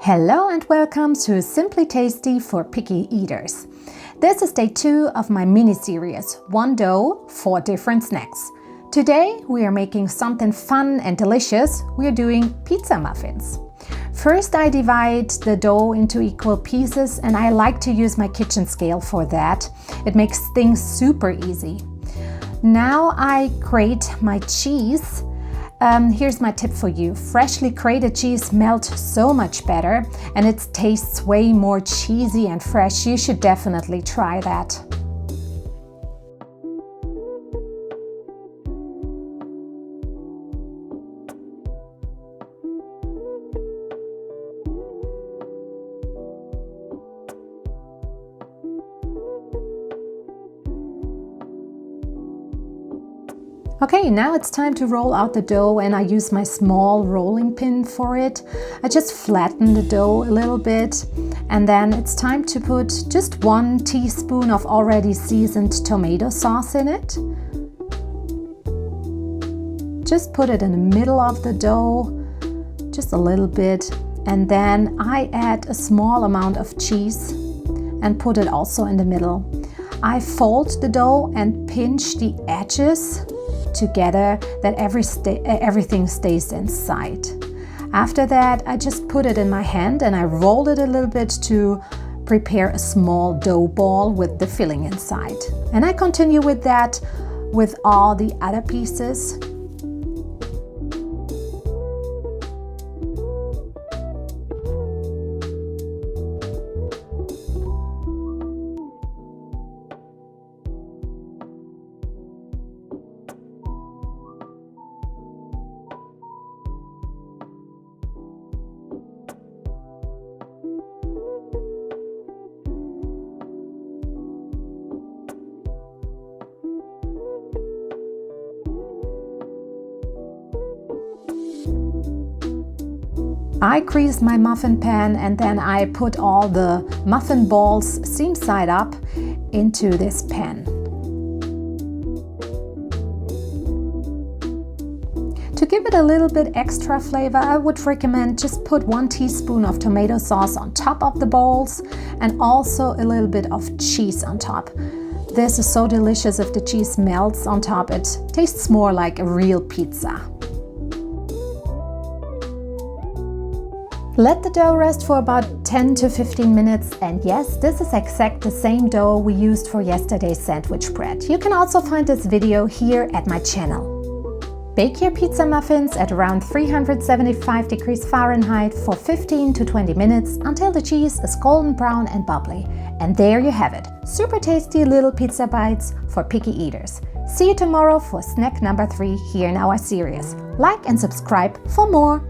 Hello and welcome to Simply Tasty for Picky Eaters. This is day 2 of my mini-series, One Dough, 4 Different Snacks. Today we are making something fun and delicious. We are doing pizza muffins. First I divide the dough into equal pieces and I like to use my kitchen scale for that. It makes things super easy. Now I grate my cheese. Here's my tip for you. Freshly grated cheese melts so much better and it tastes way more cheesy and fresh. You should definitely try that. Okay, now it's time to roll out the dough and I use my small rolling pin for it. I just flatten the dough a little bit and then it's time to put just 1 teaspoon of already seasoned tomato sauce in it. Just put it in the middle of the dough, just a little bit, and then I add a small amount of cheese and put it also in the middle. I fold the dough and pinch the edges together that everything stays inside. After that, I just put it in my hand and I roll it a little bit to prepare a small dough ball with the filling inside. And I continue with that with all the other pieces. I grease my muffin pan and then I put all the muffin balls seam side up into this pan. To give it a little bit extra flavor, I would recommend just put 1 teaspoon of tomato sauce on top of the balls and also a little bit of cheese on top. This is so delicious if the cheese melts on top. It tastes more like a real pizza. Let the dough rest for about 10 to 15 minutes and yes, this is exact the same dough we used for yesterday's sandwich bread. You can also find this video here at my channel. Bake your pizza muffins at around 375 degrees Fahrenheit for 15 to 20 minutes until the cheese is golden brown and bubbly. And there you have it, super tasty little pizza bites for picky eaters. See you tomorrow for snack number 3 here in our series. Like and subscribe for more.